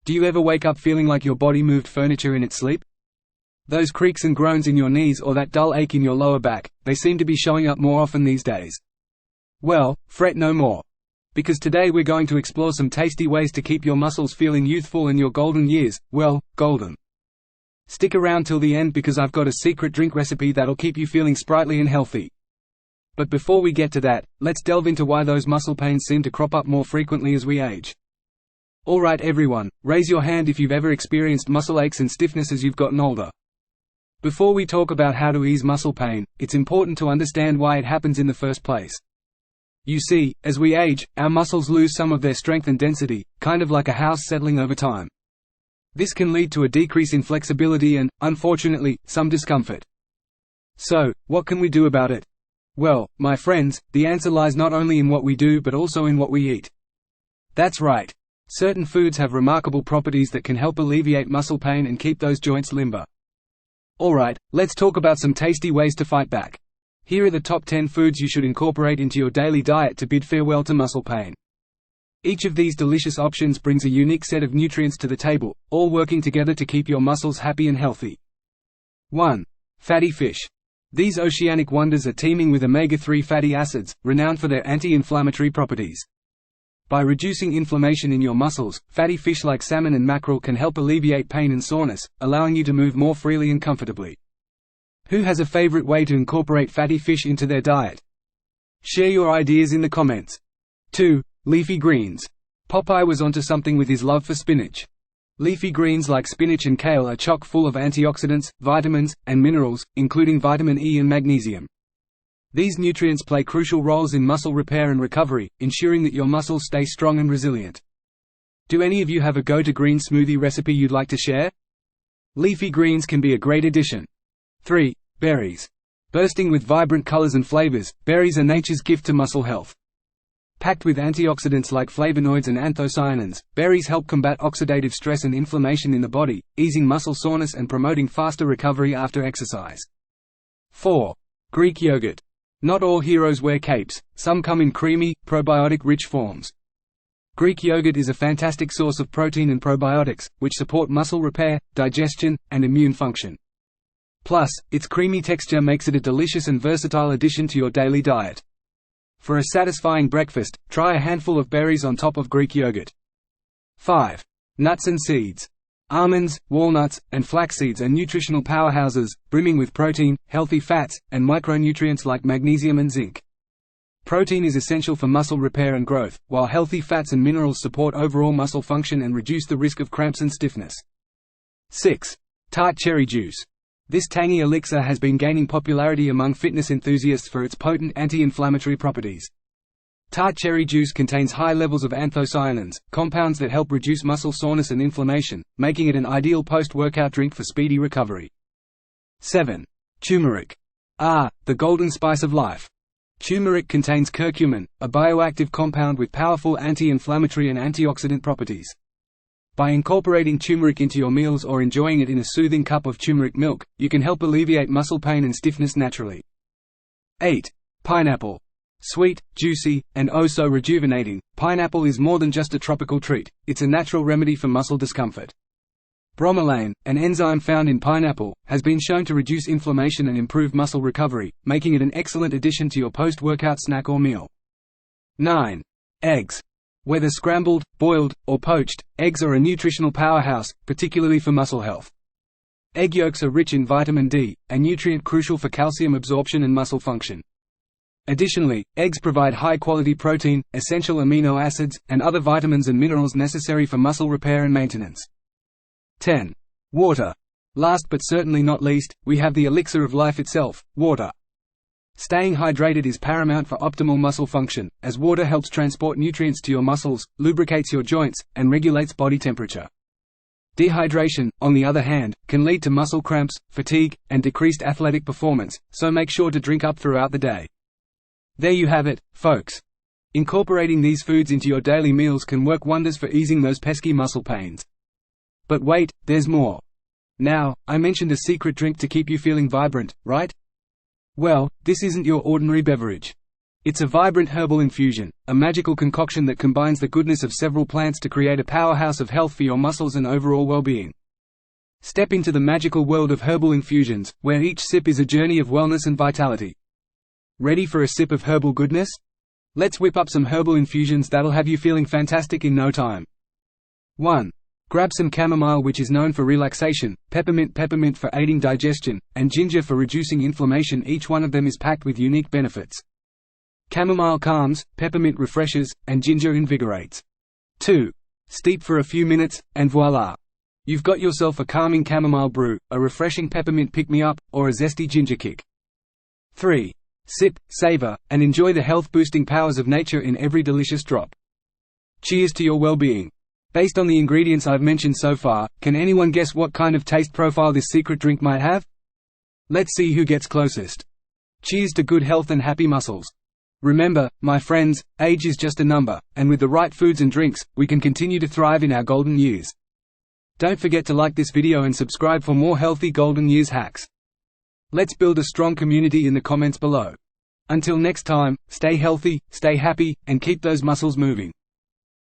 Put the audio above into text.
Do you ever wake up feeling like your body moved furniture in its sleep? Those creaks and groans in your knees or that dull ache in your lower back, they seem to be showing up more often these days. Well, fret no more. Because today we're going to explore some tasty ways to keep your muscles feeling youthful and your golden years, well, golden. Stick around till the end because I've got a secret drink recipe that'll keep you feeling sprightly and healthy. But before we get to that, let's delve into why those muscle pains seem to crop up more frequently as we age. Alright everyone, raise your hand if you've ever experienced muscle aches and stiffness as you've gotten older. Before we talk about how to ease muscle pain, it's important to understand why it happens in the first place. You see, as we age, our muscles lose some of their strength and density, kind of like a house settling over time. This can lead to a decrease in flexibility and, unfortunately, some discomfort. So, what can we do about it? Well, my friends, the answer lies not only in what we do but also in what we eat. That's right. Certain foods have remarkable properties that can help alleviate muscle pain and keep those joints limber. Alright, let's talk about some tasty ways to fight back. Here are the top 10 foods you should incorporate into your daily diet to bid farewell to muscle pain. Each of these delicious options brings a unique set of nutrients to the table, all working together to keep your muscles happy and healthy. 1. Fatty fish. These oceanic wonders are teeming with omega-3 fatty acids, renowned for their anti-inflammatory properties. By reducing inflammation in your muscles, fatty fish like salmon and mackerel can help alleviate pain and soreness, allowing you to move more freely and comfortably. Who has a favorite way to incorporate fatty fish into their diet? Share your ideas in the comments. 2. Leafy greens. Popeye was onto something with his love for spinach. Leafy greens like spinach and kale are chock full of antioxidants, vitamins, and minerals, including vitamin E and magnesium. These nutrients play crucial roles in muscle repair and recovery, ensuring that your muscles stay strong and resilient. Do any of you have a go-to green smoothie recipe you'd like to share? Leafy greens can be a great addition. 3. Berries. Bursting with vibrant colors and flavors, berries are nature's gift to muscle health. Packed with antioxidants like flavonoids and anthocyanins, berries help combat oxidative stress and inflammation in the body, easing muscle soreness and promoting faster recovery after exercise. 4. Greek yogurt. Not all heroes wear capes, some come in creamy, probiotic-rich forms. Greek yogurt is a fantastic source of protein and probiotics, which support muscle repair, digestion, and immune function. Plus, its creamy texture makes it a delicious and versatile addition to your daily diet. For a satisfying breakfast, try a handful of berries on top of Greek yogurt. 5. Nuts and seeds. Almonds, walnuts, and flax seeds are nutritional powerhouses, brimming with protein, healthy fats, and micronutrients like magnesium and zinc. Protein is essential for muscle repair and growth, while healthy fats and minerals support overall muscle function and reduce the risk of cramps and stiffness. 6. Tart cherry juice. This tangy elixir has been gaining popularity among fitness enthusiasts for its potent anti-inflammatory properties. Tart cherry juice contains high levels of anthocyanins, compounds that help reduce muscle soreness and inflammation, making it an ideal post-workout drink for speedy recovery. 7. Turmeric. The golden spice of life. Turmeric contains curcumin, a bioactive compound with powerful anti-inflammatory and antioxidant properties. By incorporating turmeric into your meals or enjoying it in a soothing cup of turmeric milk, you can help alleviate muscle pain and stiffness naturally. 8. Pineapple. Sweet, juicy, and oh so rejuvenating, pineapple is more than just a tropical treat, it's a natural remedy for muscle discomfort. Bromelain, an enzyme found in pineapple, has been shown to reduce inflammation and improve muscle recovery, making it an excellent addition to your post-workout snack or meal. 9. Eggs. Whether scrambled, boiled, or poached, eggs are a nutritional powerhouse, particularly for muscle health. Egg yolks are rich in vitamin D, a nutrient crucial for calcium absorption and muscle function. Additionally, eggs provide high-quality protein, essential amino acids, and other vitamins and minerals necessary for muscle repair and maintenance. 10. Water. Last but certainly not least, we have the elixir of life itself, water. Staying hydrated is paramount for optimal muscle function, as water helps transport nutrients to your muscles, lubricates your joints, and regulates body temperature. Dehydration, on the other hand, can lead to muscle cramps, fatigue, and decreased athletic performance, so make sure to drink up throughout the day. There you have it, folks. Incorporating these foods into your daily meals can work wonders for easing those pesky muscle pains. But wait, there's more. Now, I mentioned a secret drink to keep you feeling vibrant, right? Well, this isn't your ordinary beverage. It's a vibrant herbal infusion, a magical concoction that combines the goodness of several plants to create a powerhouse of health for your muscles and overall well-being. Step into the magical world of herbal infusions, where each sip is a journey of wellness and vitality. Ready for a sip of herbal goodness? Let's whip up some herbal infusions that'll have you feeling fantastic in no time. 1. Grab some chamomile, which is known for relaxation, peppermint for aiding digestion, and ginger for reducing inflammation. Each one of them is packed with unique benefits. Chamomile calms, peppermint refreshes, and ginger invigorates. 2. Steep for a few minutes, and voila! You've got yourself a calming chamomile brew, a refreshing peppermint pick-me-up, or a zesty ginger kick. 3. Sip, savor, and enjoy the health-boosting powers of nature in every delicious drop. Cheers to your well-being. Based on the ingredients I've mentioned so far, can anyone guess what kind of taste profile this secret drink might have? Let's see who gets closest. Cheers to good health and happy muscles. Remember, my friends, age is just a number, and with the right foods and drinks, we can continue to thrive in our golden years. Don't forget to like this video and subscribe for more healthy golden years hacks. Let's build a strong community in the comments below. Until next time, stay healthy, stay happy, and keep those muscles moving.